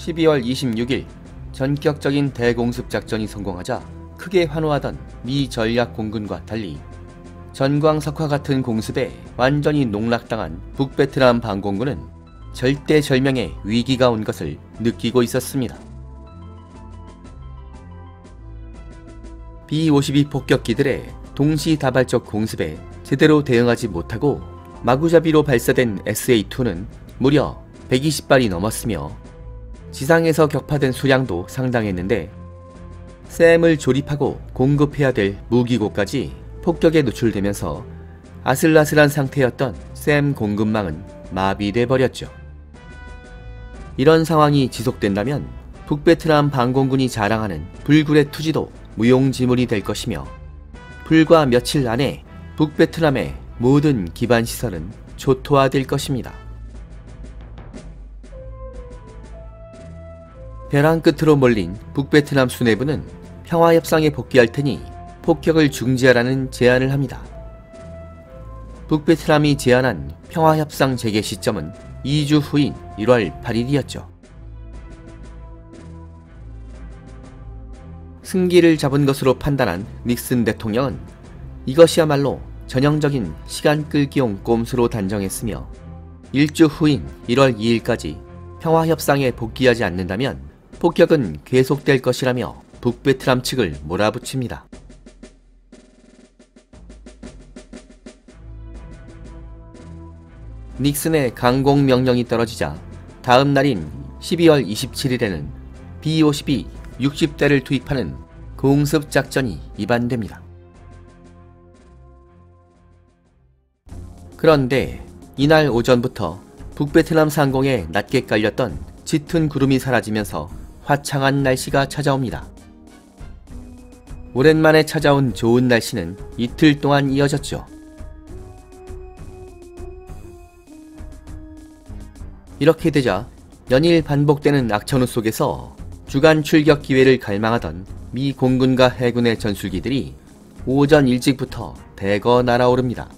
12월 26일 전격적인 대공습 작전이 성공하자 크게 환호하던 미 전략 공군과 달리 전광석화 같은 공습에 완전히 농락당한 북베트남 반공군은 절대절명의 위기가 온 것을 느끼고 있었습니다. B-52 폭격기들의 동시다발적 공습에 제대로 대응하지 못하고 마구잡이로 발사된 SA-2는 무려 120발이 넘었으며 지상에서 격파된 수량도 상당했는데 샘을 조립하고 공급해야 될 무기고까지 폭격에 노출되면서 아슬아슬한 상태였던 샘 공급망은 마비돼 버렸죠. 이런 상황이 지속된다면 북베트남 반공군이 자랑하는 불굴의 투지도 무용지물이 될 것이며 불과 며칠 안에 북베트남의 모든 기반시설은 초토화될 것입니다. 벼랑 끝으로 몰린 북베트남 수뇌부는 평화협상에 복귀할 테니 폭격을 중지하라는 제안을 합니다. 북베트남이 제안한 평화협상 재개 시점은 2주 후인 1월 8일이었죠. 승기를 잡은 것으로 판단한 닉슨 대통령은 이것이야말로 전형적인 시간 끌기용 꼼수로 단정했으며 일주 후인 1월 2일까지 평화협상에 복귀하지 않는다면 폭격은 계속될 것이라며 북베트남 측을 몰아붙입니다. 닉슨의 강공 명령이 떨어지자 다음 날인 12월 27일에는 B-52 60대를 투입하는 공습 작전이 입안됩니다. 그런데 이날 오전부터 북베트남 상공에 낮게 깔렸던 짙은 구름이 사라지면서 화창한 날씨가 찾아옵니다. 오랜만에 찾아온 좋은 날씨는 이틀 동안 이어졌죠. 이렇게 되자 연일 반복되는 악천후 속에서 주간 출격 기회를 갈망하던 미 공군과 해군의 전술기들이 오전 일찍부터 대거 날아오릅니다.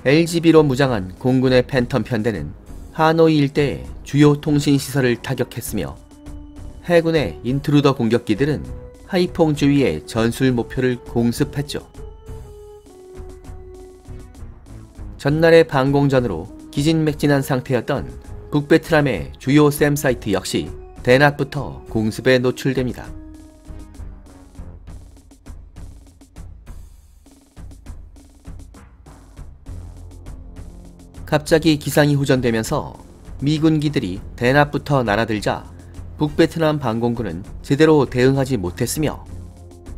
LGB로 무장한 공군의 팬텀 편대는 하노이 일대의 주요 통신시설을 타격했으며 해군의 인트루더 공격기들은 하이퐁 주위의 전술 목표를 공습했죠. 전날의 반공전으로 기진맥진한 상태였던 북베트남의 주요 샘 사이트 역시 대낮부터 공습에 노출됩니다. 갑자기 기상이 호전되면서 미군기들이 대낮부터 날아들자 북베트남 반공군은 제대로 대응하지 못했으며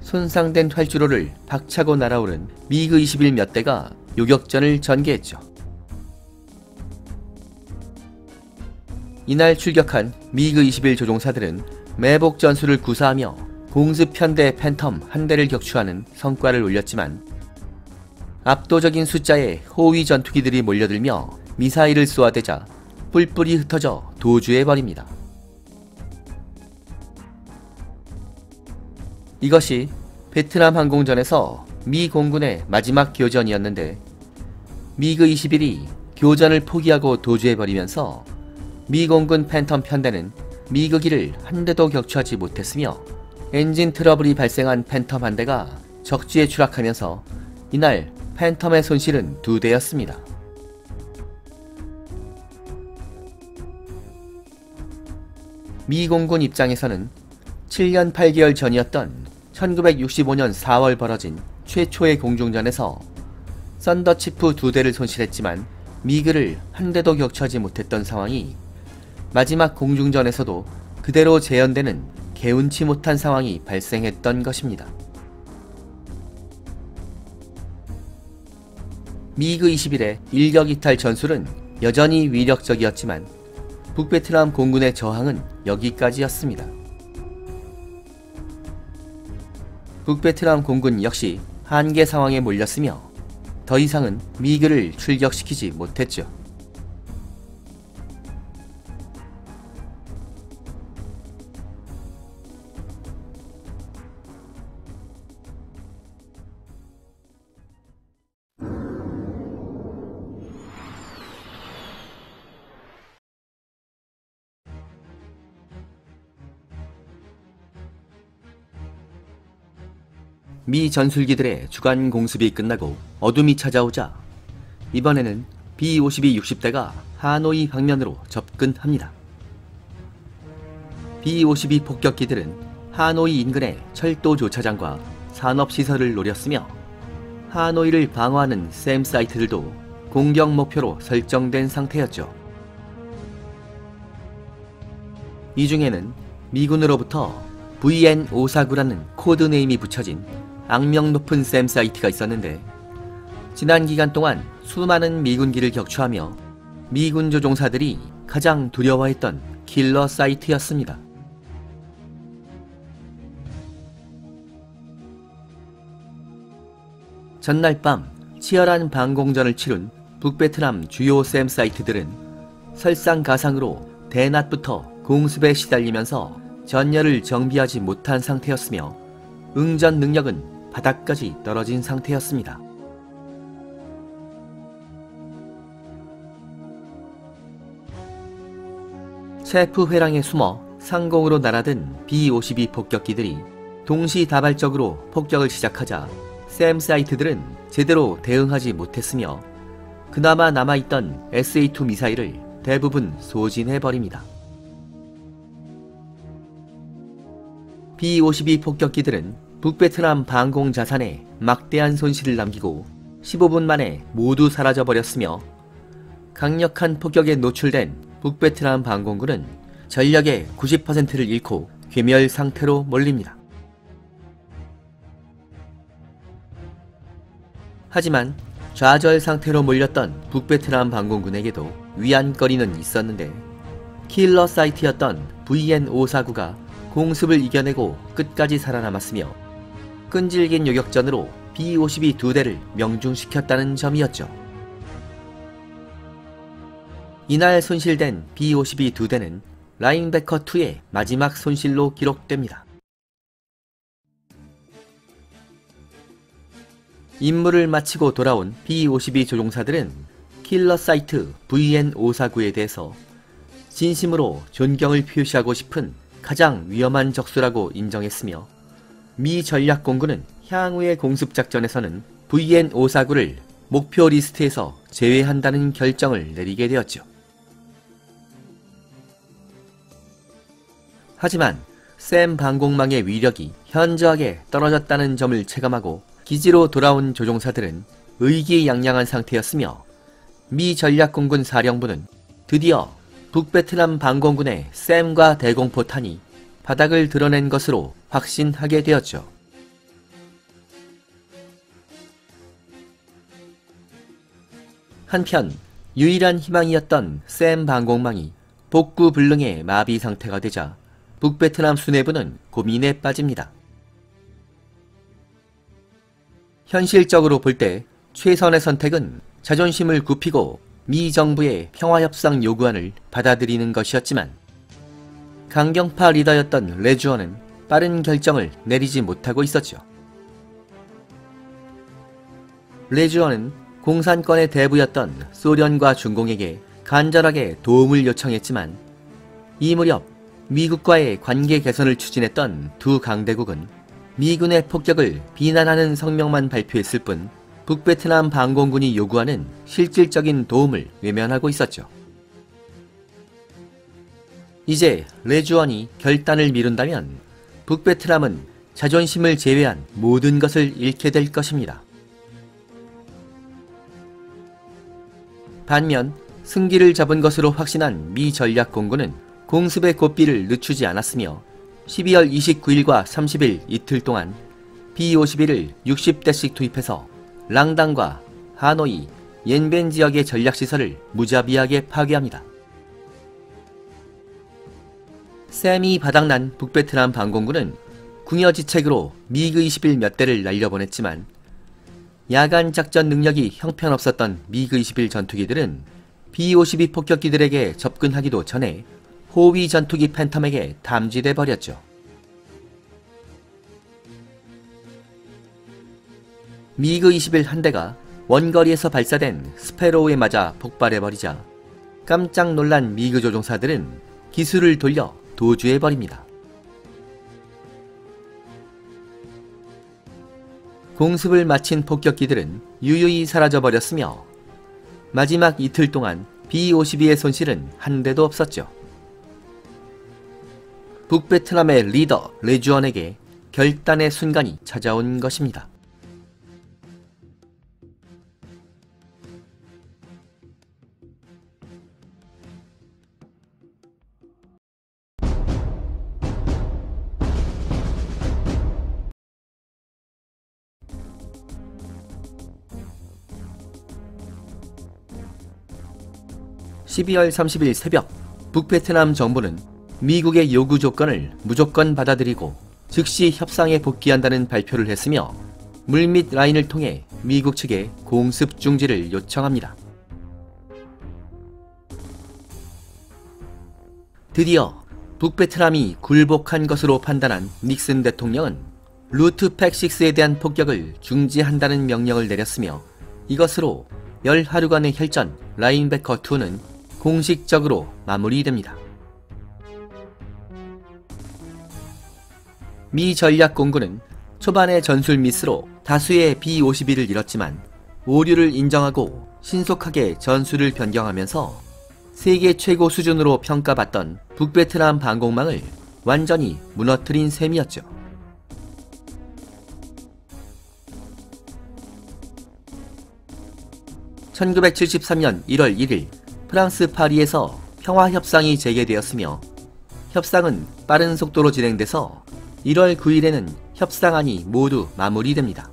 손상된 활주로를 박차고 날아오른 미그 21 몇 대가 요격전을 전개했죠. 이날 출격한 미그 21 조종사들은 매복 전술을 구사하며 공습 편대 팬텀 한 대를 격추하는 성과를 올렸지만 압도적인 숫자의 호위 전투기들이 몰려들며 미사일을 쏘아대자 뿔뿔이 흩어져 도주해버립니다. 이것이 베트남 항공전에서 미 공군의 마지막 교전이었는데 미그 21이 교전을 포기하고 도주해버리면서 미 공군 팬텀 편대는 미그기를 한 대도 격추하지 못했으며 엔진 트러블이 발생한 팬텀 한 대가 적지에 추락하면서 이날 팬텀의 손실은 2대였습니다. 미 공군 입장에서는 7년 8개월 전이었던 1965년 4월 벌어진 최초의 공중전에서 썬더치프 2대를 손실했지만 미그를 한 대도 격추하지 못했던 상황이 마지막 공중전에서도 그대로 재현되는 개운치 못한 상황이 발생했던 것입니다. 미그 21의 일격이탈 전술은 여전히 위력적이었지만 북베트남 공군의 저항은 여기까지였습니다. 북베트남 공군 역시 한계 상황에 몰렸으며 더 이상은 미그를 출격시키지 못했죠. 미 전술기들의 주간 공습이 끝나고 어둠이 찾아오자 이번에는 B-52 60대가 하노이 방면으로 접근합니다. B-52 폭격기들은 하노이 인근의 철도 조차장과 산업시설을 노렸으며 하노이를 방어하는 샘 사이트들도 공격 목표로 설정된 상태였죠. 이 중에는 미군으로부터 VN549라는 코드네임이 붙여진 악명 높은 샘 사이트가 있었는데 지난 기간 동안 수많은 미군기를 격추하며 미군 조종사들이 가장 두려워했던 킬러 사이트였습니다. 전날 밤 치열한 방공전을 치룬 북베트남 주요 샘 사이트들은 설상가상으로 대낮부터 공습에 시달리면서 전열을 정비하지 못한 상태였으며 응전 능력은 바닥까지 떨어진 상태였습니다. 체프 회랑에 숨어 상공으로 날아든 B-52 폭격기들이 동시다발적으로 폭격을 시작하자 샘 사이트들은 제대로 대응하지 못했으며 그나마 남아있던 SA-2 미사일을 대부분 소진해버립니다. B-52 폭격기들은 북베트남 방공 자산에 막대한 손실을 남기고 15분 만에 모두 사라져버렸으며 강력한 폭격에 노출된 북베트남 방공군은 전력의 90%를 잃고 괴멸 상태로 몰립니다. 하지만 좌절 상태로 몰렸던 북베트남 방공군에게도 위안거리는 있었는데 킬러 사이트였던 VN549가 공습을 이겨내고 끝까지 살아남았으며 끈질긴 요격전으로 B-52 2대를 명중시켰다는 점이었죠. 이날 손실된 B-52 2대는 라인베커2의 마지막 손실로 기록됩니다. 임무를 마치고 돌아온 B-52 조종사들은 킬러 사이트 VN549에 대해서 진심으로 존경을 표시하고 싶은 가장 위험한 적수라고 인정했으며 미 전략공군은 향후의 공습작전에서는 VN549를 목표 리스트에서 제외한다는 결정을 내리게 되었죠. 하지만 샘 방공망의 위력이 현저하게 떨어졌다는 점을 체감하고 기지로 돌아온 조종사들은 의기양양한 상태였으며 미 전략공군 사령부는 드디어 북베트남 방공군의 샘과 대공포탄이 바닥을 드러낸 것으로 확신하게 되었죠. 한편 유일한 희망이었던 샘 방공망이 복구 불능의 마비 상태가 되자 북베트남 수뇌부는 고민에 빠집니다. 현실적으로 볼 때 최선의 선택은 자존심을 굽히고 미 정부의 평화협상 요구안을 받아들이는 것이었지만 강경파 리더였던 레주어는 빠른 결정을 내리지 못하고 있었죠. 레주어는 공산권의 대부였던 소련과 중공에게 간절하게 도움을 요청했지만 이 무렵 미국과의 관계 개선을 추진했던 두 강대국은 미군의 폭격을 비난하는 성명만 발표했을 뿐 북베트남 방공군이 요구하는 실질적인 도움을 외면하고 있었죠. 이제 레주원이 결단을 미룬다면 북베트남은 자존심을 제외한 모든 것을 잃게 될 것입니다. 반면 승기를 잡은 것으로 확신한 미 전략공군은 공습의 고삐를 늦추지 않았으며 12월 29일과 30일 이틀 동안 B-51을 60대씩 투입해서 랑당과 하노이, 옌벤 지역의 전략시설을 무자비하게 파괴합니다. 샘이 바닥난 북베트남 방공군은 궁여지책으로 미그-21 몇 대를 날려보냈지만 야간 작전 능력이 형편없었던 미그-21 전투기들은 B-52 폭격기들에게 접근하기도 전에 호위 전투기 팬텀에게 탐지돼 버렸죠. 미그-21 한 대가 원거리에서 발사된 스페로우에 맞아 폭발해버리자 깜짝 놀란 미그 조종사들은 기술을 돌려 도주해버립니다. 공습을 마친 폭격기들은 유유히 사라져버렸으며 마지막 이틀 동안 B-52의 손실은 한 대도 없었죠. 북베트남의 리더 레주언에게 결단의 순간이 찾아온 것입니다. (12월 30일) 새벽, 북베트남 정부는 미국의 요구 조건을 무조건 받아들이고 즉시 협상에 복귀한다는 발표를 했으며 물밑 라인을 통해 미국 측에 공습 중지를 요청합니다. 드디어 북베트남이 굴복한 것으로 판단한 닉슨 대통령은 루트 팩6에 대한 폭격을 중지한다는 명령을 내렸으며 이것으로 10하루간의 혈전 라인베커2는 공식적으로 마무리됩니다. 미 전략공군은 초반의 전술 미스로 다수의 B-52를 잃었지만 오류를 인정하고 신속하게 전술을 변경하면서 세계 최고 수준으로 평가받던 북베트남 방공망을 완전히 무너뜨린 셈이었죠. (1973년 1월 1일) 프랑스 파리에서 평화협상이 재개되었으며 협상은 빠른 속도로 진행돼서 1월 9일에는 협상안이 모두 마무리됩니다.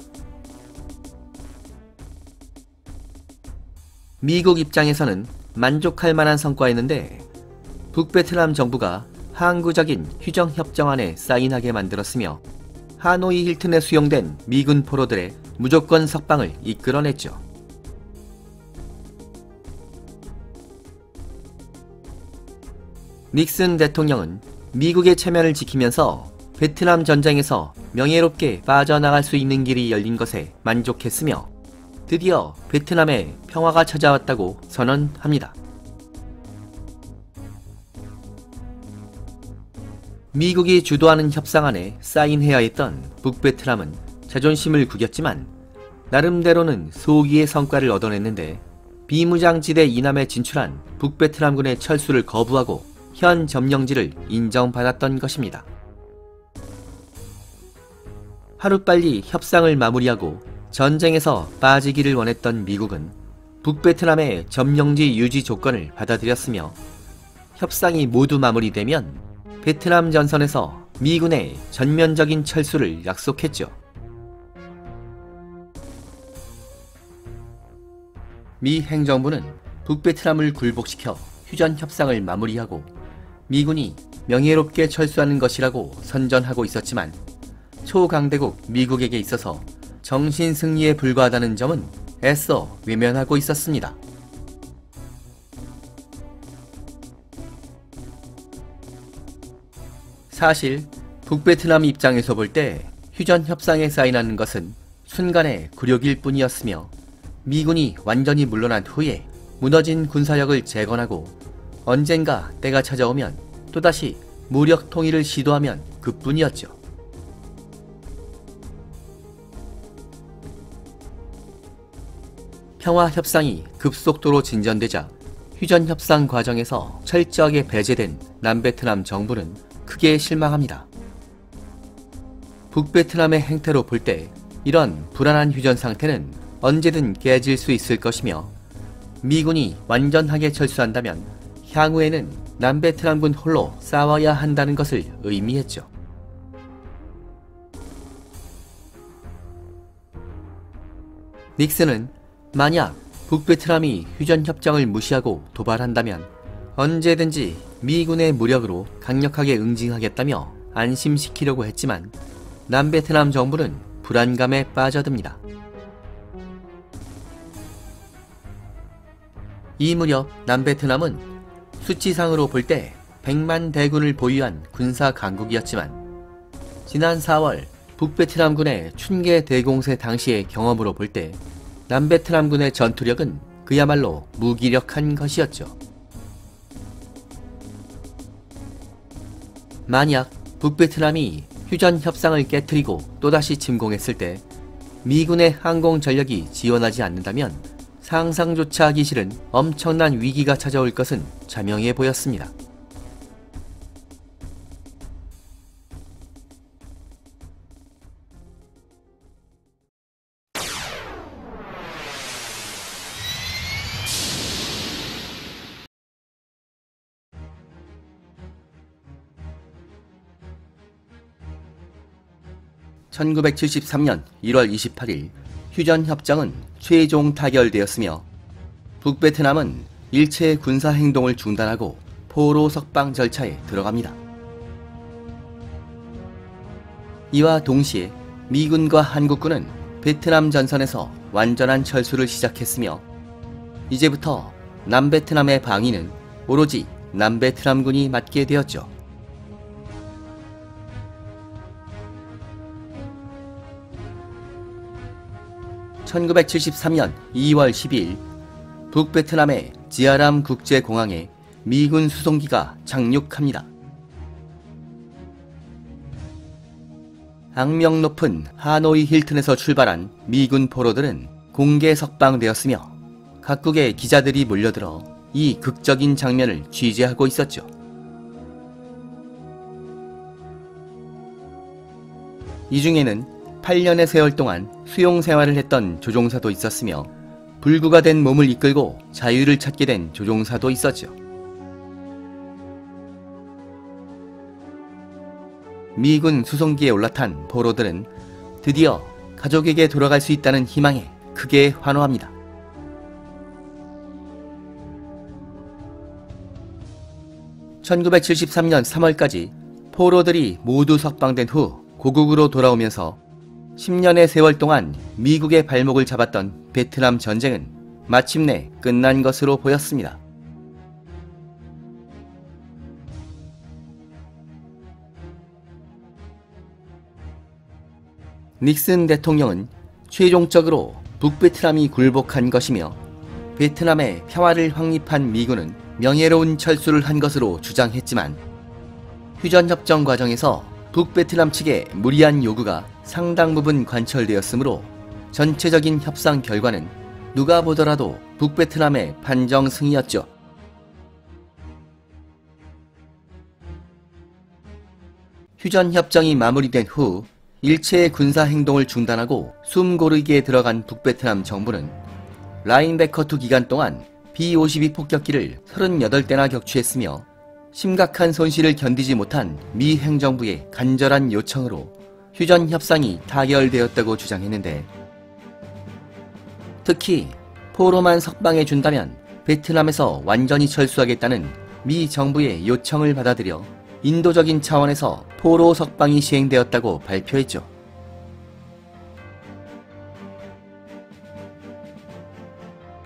미국 입장에서는 만족할 만한 성과였는데 북베트남 정부가 항구적인 휴정협정안에 사인하게 만들었으며 하노이 힐튼에 수용된 미군 포로들의 무조건 석방을 이끌어냈죠. 닉슨 대통령은 미국의 체면을 지키면서 베트남 전쟁에서 명예롭게 빠져나갈 수 있는 길이 열린 것에 만족했으며 드디어 베트남에 평화가 찾아왔다고 선언합니다. 미국이 주도하는 협상안에 사인해야 했던 북베트남은 자존심을 구겼지만 나름대로는 소기의 성과를 얻어냈는데 비무장지대 이남에 진출한 북베트남군의 철수를 거부하고 현 점령지를 인정받았던 것입니다. 하루빨리 협상을 마무리하고 전쟁에서 빠지기를 원했던 미국은 북베트남의 점령지 유지 조건을 받아들였으며 협상이 모두 마무리되면 베트남 전선에서 미군의 전면적인 철수를 약속했죠. 미 행정부는 북베트남을 굴복시켜 휴전 협상을 마무리하고 미군이 명예롭게 철수하는 것이라고 선전하고 있었지만 초강대국 미국에게 있어서 정신 승리에 불과하다는 점은 애써 외면하고 있었습니다. 사실 북베트남 입장에서 볼 때 휴전 협상에 사인하는 것은 순간의 굴욕일 뿐이었으며 미군이 완전히 물러난 후에 무너진 군사력을 재건하고 언젠가 때가 찾아오면 또다시 무력 통일을 시도하면 그뿐이었죠. 평화협상이 급속도로 진전되자 휴전협상 과정에서 철저하게 배제된 남베트남 정부는 크게 실망합니다. 북베트남의 행태로 볼 때 이런 불안한 휴전 상태는 언제든 깨질 수 있을 것이며 미군이 완전하게 철수한다면 향후에는 남베트남군 홀로 싸워야 한다는 것을 의미했죠. 닉슨은 만약 북베트남이 휴전협정을 무시하고 도발한다면 언제든지 미군의 무력으로 강력하게 응징하겠다며 안심시키려고 했지만 남베트남 정부는 불안감에 빠져듭니다. 이 무렵 남베트남은 수치상으로 볼 때 100만 대군을 보유한 군사 강국이었지만 지난 4월 북베트남군의 춘계 대공세 당시의 경험으로 볼 때 남베트남군의 전투력은 그야말로 무기력한 것이었죠. 만약 북베트남이 휴전 협상을 깨트리고 또다시 침공했을 때 미군의 항공 전력이 지원하지 않는다면 상상조차 하기 싫은 엄청난 위기가 찾아올 것은 자명해 보였습니다. (1973년 1월 28일) 휴전협정은 최종 타결되었으며 북베트남은 일체 군사행동을 중단하고 포로 석방 절차에 들어갑니다. 이와 동시에 미군과 한국군은 베트남 전선에서 완전한 철수를 시작했으며 이제부터 남베트남의 방위는 오로지 남베트남군이 맡게 되었죠. (1973년 2월 12일) 북베트남의 지아람 국제공항에 미군 수송기가 착륙합니다. 악명 높은 하노이 힐튼에서 출발한 미군 포로들은 공개 석방되었으며 각국의 기자들이 몰려들어 이 극적인 장면을 취재하고 있었죠. 이 중에는 8년의 세월 동안 수용 생활을 했던 조종사도 있었으며 불구가 된 몸을 이끌고 자유를 찾게 된 조종사도 있었죠. 미군 수송기에 올라탄 포로들은 드디어 가족에게 돌아갈 수 있다는 희망에 크게 환호합니다. (1973년 3월까지) 포로들이 모두 석방된 후 고국으로 돌아오면서 10년의 세월 동안 미국의 발목을 잡았던 베트남 전쟁은 마침내 끝난 것으로 보였습니다. 닉슨 대통령은 최종적으로 북베트남이 굴복한 것이며 베트남에 평화를 확립한 미군은 명예로운 철수를 한 것으로 주장했지만 휴전협정 과정에서 북베트남 측의 무리한 요구가 상당 부분 관철되었으므로 전체적인 협상 결과는 누가 보더라도 북베트남의 판정 승이었죠. 휴전협정이 마무리된 후 일체의 군사행동을 중단하고 숨 고르기에 들어간 북베트남 정부는 라인베커2 기간 동안 B-52 폭격기를 38대나 격추했으며 심각한 손실을 견디지 못한 미 행정부의 간절한 요청으로 휴전협상이 타결되었다고 주장했는데 특히 포로만 석방해준다면 베트남에서 완전히 철수하겠다는 미 정부의 요청을 받아들여 인도적인 차원에서 포로 석방이 시행되었다고 발표했죠.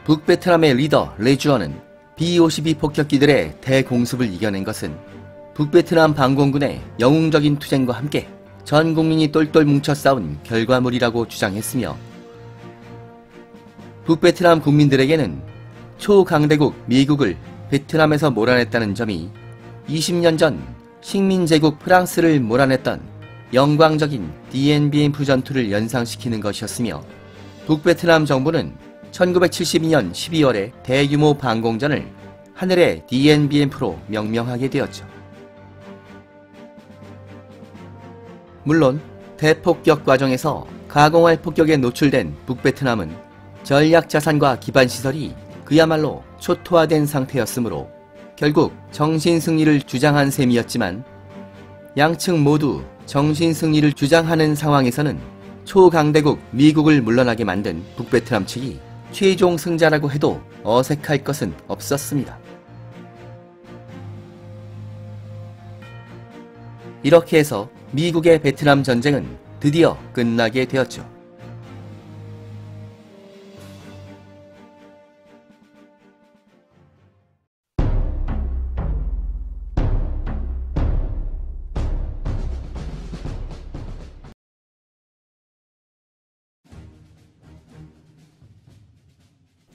북베트남의 리더 레주어는 B-52 폭격기들의 대공습을 이겨낸 것은 북베트남 반공군의 영웅적인 투쟁과 함께 전 국민이 똘똘 뭉쳐 싸운 결과물이라고 주장했으며 북베트남 국민들에게는 초강대국 미국을 베트남에서 몰아냈다는 점이 20년 전 식민제국 프랑스를 몰아냈던 영광적인 DNBF 전투를 연상시키는 것이었으며 북베트남 정부는 1972년 12월에 대규모 반공전을 하늘의 DNBF로 명명하게 되었죠. 물론 대폭격 과정에서 가공할 폭격에 노출된 북베트남은 전략 자산과 기반 시설이 그야말로 초토화된 상태였으므로 결국 정신승리를 주장한 셈이었지만 양측 모두 정신승리를 주장하는 상황에서는 초강대국 미국을 물러나게 만든 북베트남 측이 최종 승자라고 해도 어색할 것은 없었습니다. 이렇게 해서 미국의 베트남 전쟁은 드디어 끝나게 되었죠.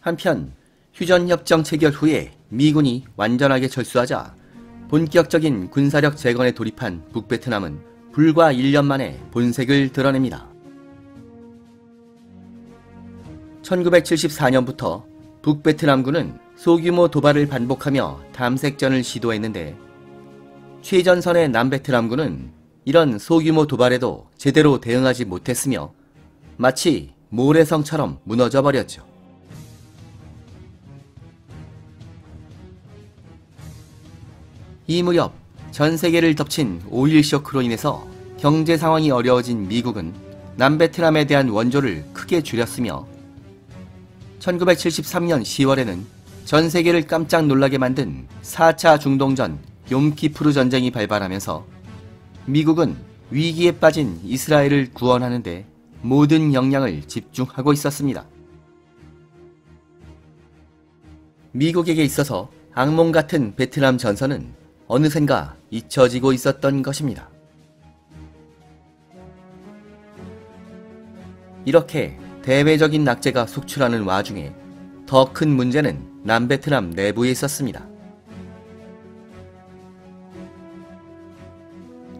한편 휴전협정 체결 후에 미군이 완전하게 철수하자 본격적인 군사력 재건에 돌입한 북베트남은 불과 1년 만에 본색을 드러냅니다. 1974년부터 북베트남군은 소규모 도발을 반복하며 탐색전을 시도했는데 최전선의 남베트남군은 이런 소규모 도발에도 제대로 대응하지 못했으며 마치 모래성처럼 무너져 버렸죠. 이 무렵 전 세계를 덮친 오일 쇼크로 인해서 경제 상황이 어려워진 미국은 남베트남에 대한 원조를 크게 줄였으며 1973년 10월에는 전 세계를 깜짝 놀라게 만든 4차 중동전 욤키푸르 전쟁이 발발하면서 미국은 위기에 빠진 이스라엘을 구원하는 데 모든 역량을 집중하고 있었습니다. 미국에게 있어서 악몽 같은 베트남 전선은 어느샌가 잊혀지고 있었던 것입니다. 이렇게 대외적인 낙제가 속출하는 와중에 더 큰 문제는 남베트남 내부에 있었습니다.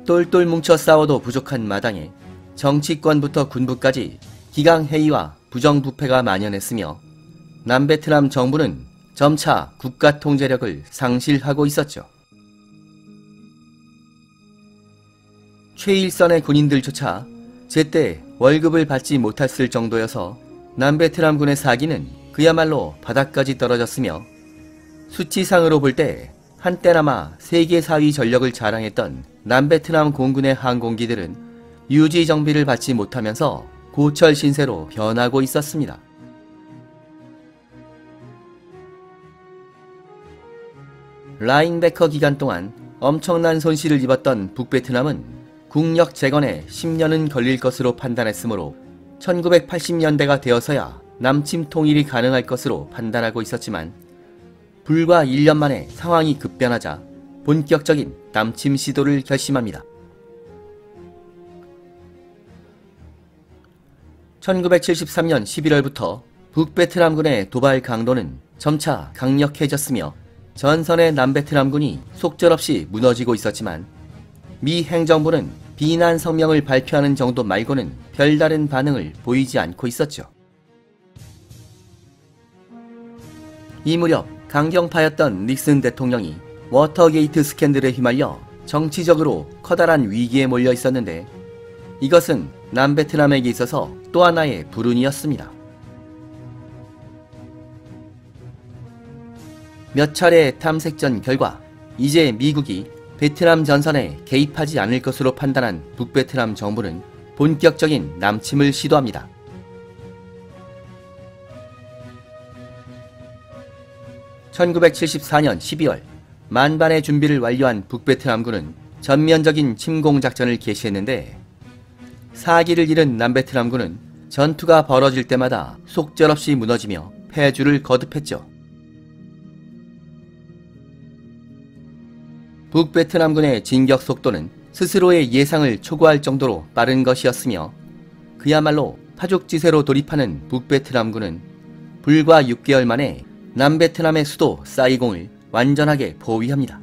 똘똘 뭉쳐 싸워도 부족한 마당에 정치권부터 군부까지 기강회의와 부정부패가 만연했으며 남베트남 정부는 점차 국가 통제력을 상실하고 있었죠. 최일선의 군인들조차 제때 월급을 받지 못했을 정도여서 남베트남군의 사기는 그야말로 바닥까지 떨어졌으며 수치상으로 볼 때 한때나마 세계 4위 전력을 자랑했던 남베트남 공군의 항공기들은 유지 정비를 받지 못하면서 고철 신세로 변하고 있었습니다. 라인베커 기간 동안 엄청난 손실을 입었던 북베트남은 국력 재건에 10년은 걸릴 것으로 판단했으므로 1980년대가 되어서야 남침 통일이 가능할 것으로 판단하고 있었지만 불과 1년 만에 상황이 급변하자 본격적인 남침 시도를 결심합니다. 1973년 11월부터 북베트남군의 도발 강도는 점차 강력해졌으며 전선의 남베트남군이 속절없이 무너지고 있었지만 미 행정부는 비난 성명을 발표하는 정도 말고는 별다른 반응을 보이지 않고 있었죠. 이 무렵 강경파였던 닉슨 대통령이 워터게이트 스캔들에 휘말려 정치적으로 커다란 위기에 몰려 있었는데 이것은 남베트남에게 있어서 또 하나의 불운이었습니다. 몇 차례 탐색전 결과 이제 미국이 베트남 전선에 개입하지 않을 것으로 판단한 북베트남 정부는 본격적인 남침을 시도합니다. (1974년 12월) 만반의 준비를 완료한 북베트남군은 전면적인 침공작전을 개시했는데 사기를 잃은 남베트남군은 전투가 벌어질 때마다 속절없이 무너지며 패주를 거듭했죠. 북베트남군의 진격 속도는 스스로의 예상을 초과할 정도로 빠른 것이었으며 그야말로 파죽지세로 돌입하는 북베트남군은 불과 6개월 만에 남베트남의 수도 사이공을 완전하게 포위합니다.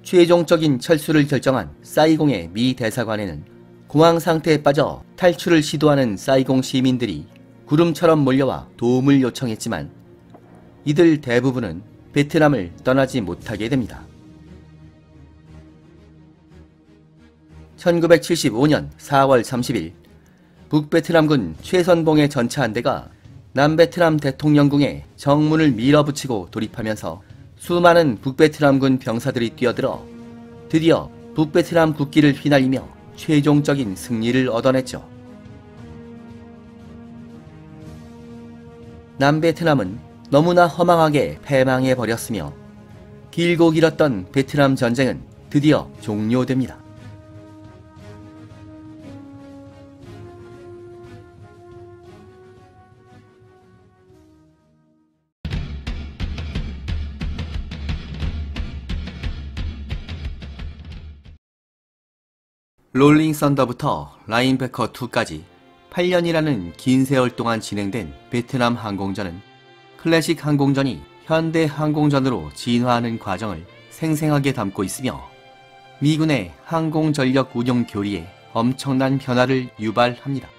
최종적인 철수를 결정한 사이공의 미 대사관에는 공황 상태에 빠져 탈출을 시도하는 사이공 시민들이 구름처럼 몰려와 도움을 요청했지만 이들 대부분은 베트남을 떠나지 못하게 됩니다. 1975년 4월 30일 북베트남군 최선봉의 전차 한 대가 남베트남 대통령궁에 정문을 밀어붙이고 돌입하면서 수많은 북베트남군 병사들이 뛰어들어 드디어 북베트남 국기를 휘날리며 최종적인 승리를 얻어냈죠. 남베트남은 너무나 허망하게 패망해버렸으며 길고 길었던 베트남 전쟁은 드디어 종료됩니다. 롤링 썬더부터 라인베커 2까지 8년이라는 긴 세월 동안 진행된 베트남 항공전은 클래식 항공전이 현대 항공전으로 진화하는 과정을 생생하게 담고 있으며 미군의 항공전력 운용 교리에 엄청난 변화를 유발합니다.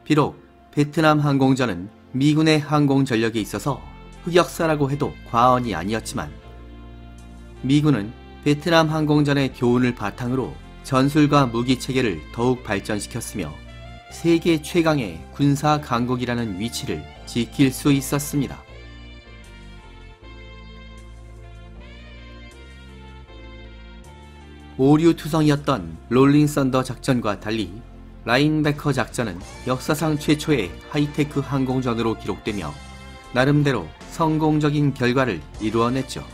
비록 베트남 항공전은 미군의 항공 전력에 있어서 흑역사라고 해도 과언이 아니었지만 미군은 베트남 항공전의 교훈을 바탕으로 전술과 무기 체계를 더욱 발전시켰으며 세계 최강의 군사 강국이라는 위치를 지킬 수 있었습니다. 오류투성이었던 롤링 썬더 작전과 달리 라인베커 작전은 역사상 최초의 하이테크 항공전으로 기록되며 나름대로 성공적인 결과를 이루어냈죠.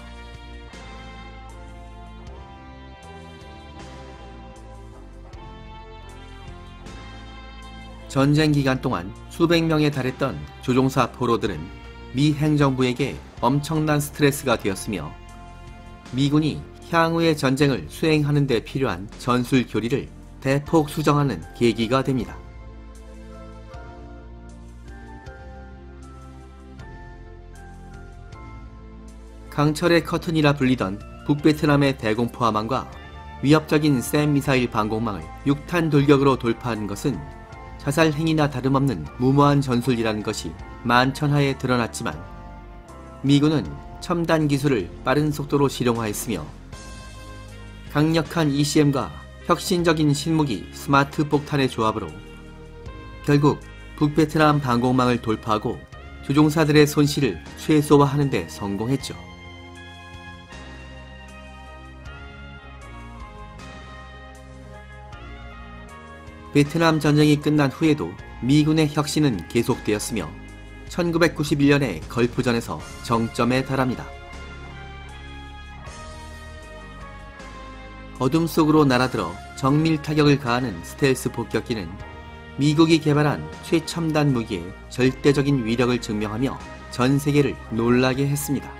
전쟁 기간 동안 수백 명에 달했던 조종사 포로들은 미 행정부에게 엄청난 스트레스가 되었으며 미군이 향후의 전쟁을 수행하는 데 필요한 전술 교리를 대폭 수정하는 계기가 됩니다. 강철의 커튼이라 불리던 북베트남의 대공포함망과 위협적인 샘 미사일 방공망을 6탄 돌격으로 돌파하는 것은 자살 행위나 다름없는 무모한 전술이라는 것이 만천하에 드러났지만 미군은 첨단 기술을 빠른 속도로 실용화했으며 강력한 ECM과 혁신적인 신무기 스마트 폭탄의 조합으로 결국 북베트남 방공망을 돌파하고 조종사들의 손실을 최소화하는 데 성공했죠. 베트남 전쟁이 끝난 후에도 미군의 혁신은 계속되었으며 1991년의 걸프전에서 정점에 달합니다. 어둠 속으로 날아들어 정밀 타격을 가하는 스텔스 폭격기는 미국이 개발한 최첨단 무기의 절대적인 위력을 증명하며 전 세계를 놀라게 했습니다.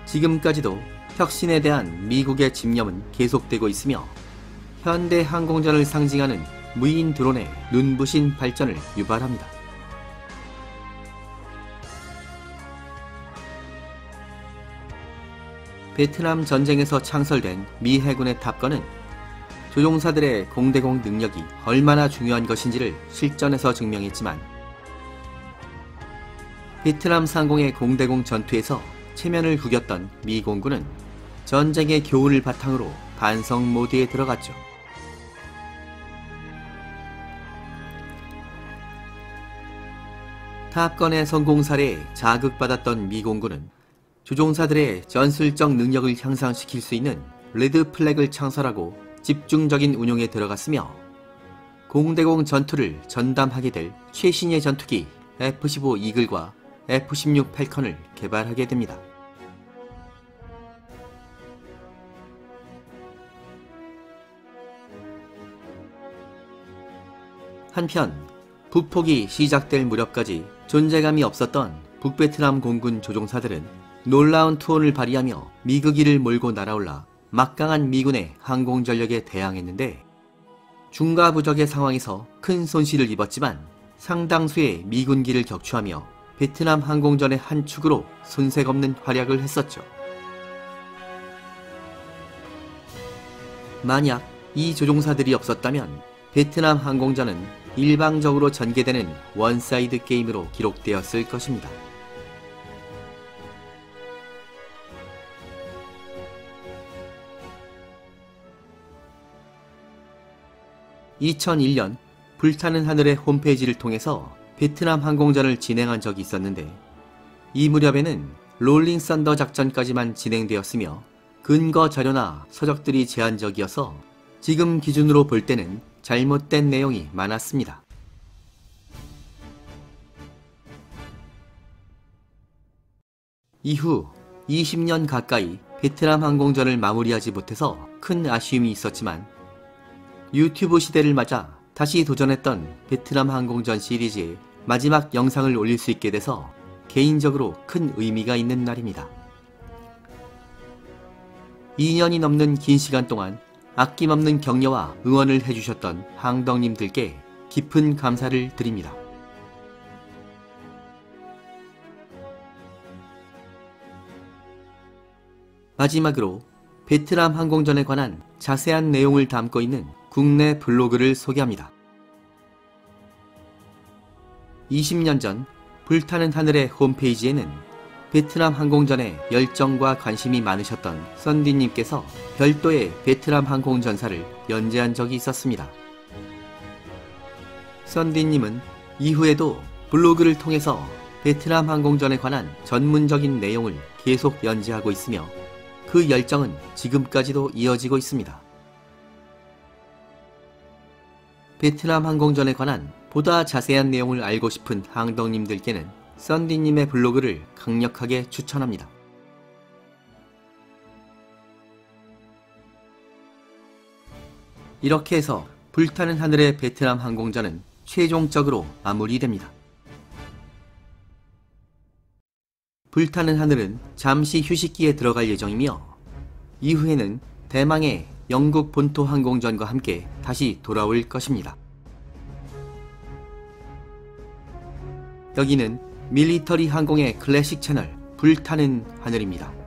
지금까지도 혁신에 대한 미국의 집념은 계속되고 있으며 현대 항공전을 상징하는 무인 드론의 눈부신 발전을 유발합니다. 베트남 전쟁에서 창설된 미 해군의 탑건은 조종사들의 공대공 능력이 얼마나 중요한 것인지를 실전에서 증명했지만 베트남 상공의 공대공 전투에서 체면을 구겼던 미 공군은 전쟁의 교훈을 바탕으로 반성 모드에 들어갔죠. 탑건의 성공 사례에 자극받았던 미 공군은 조종사들의 전술적 능력을 향상시킬 수 있는 레드 플렉을 창설하고 집중적인 운용에 들어갔으며 공대공 전투를 전담하게 될 최신의 전투기 F-15 이글과 F-16 팰컨을 개발하게 됩니다. 한편 북폭이 시작될 무렵까지 존재감이 없었던 북베트남 공군 조종사들은 놀라운 투혼을 발휘하며 미국기를 몰고 날아올라 막강한 미군의 항공전력에 대항했는데 중과부적의 상황에서 큰 손실을 입었지만 상당수의 미군기를 격추하며 베트남 항공전의 한 축으로 손색 없는 활약을 했었죠. 만약 이 조종사들이 없었다면 베트남 항공전은 일방적으로 전개되는 원사이드 게임으로 기록되었을 것입니다. (2001년) 불타는 하늘의 홈페이지를 통해서 베트남 항공전을 진행한 적이 있었는데 이 무렵에는 롤링 썬더 작전까지만 진행되었으며 근거 자료나 서적들이 제한적이어서 지금 기준으로 볼 때는 잘못된 내용이 많았습니다. 이후 20년 가까이 베트남 항공전을 마무리하지 못해서 큰 아쉬움이 있었지만 유튜브 시대를 맞아 다시 도전했던 베트남 항공전 시리즈의 마지막 영상을 올릴 수 있게 돼서 개인적으로 큰 의미가 있는 날입니다. 2년이 넘는 긴 시간 동안 아낌없는 격려와 응원을 해주셨던 항덕님들께 깊은 감사를 드립니다. 마지막으로 베트남 항공전에 관한 자세한 내용을 담고 있는 국내 블로그를 소개합니다. 20년 전 불타는 하늘의 홈페이지에는 베트남 항공전에 열정과 관심이 많으셨던 썬디님께서 별도의 베트남 항공전사를 연재한 적이 있었습니다. 썬디님은 이후에도 블로그를 통해서 베트남 항공전에 관한 전문적인 내용을 계속 연재하고 있으며 그 열정은 지금까지도 이어지고 있습니다. 베트남 항공전에 관한 보다 자세한 내용을 알고 싶은 항덕님들께는 썬디님의 블로그를 강력하게 추천합니다. 이렇게 해서 불타는 하늘의 베트남 항공전은 최종적으로 마무리됩니다. 불타는 하늘은 잠시 휴식기에 들어갈 예정이며 이후에는 대망의 영국 본토 항공전과 함께 다시 돌아올 것입니다. 여기는 밀리터리 항공의 클래식 채널 불타는 하늘입니다.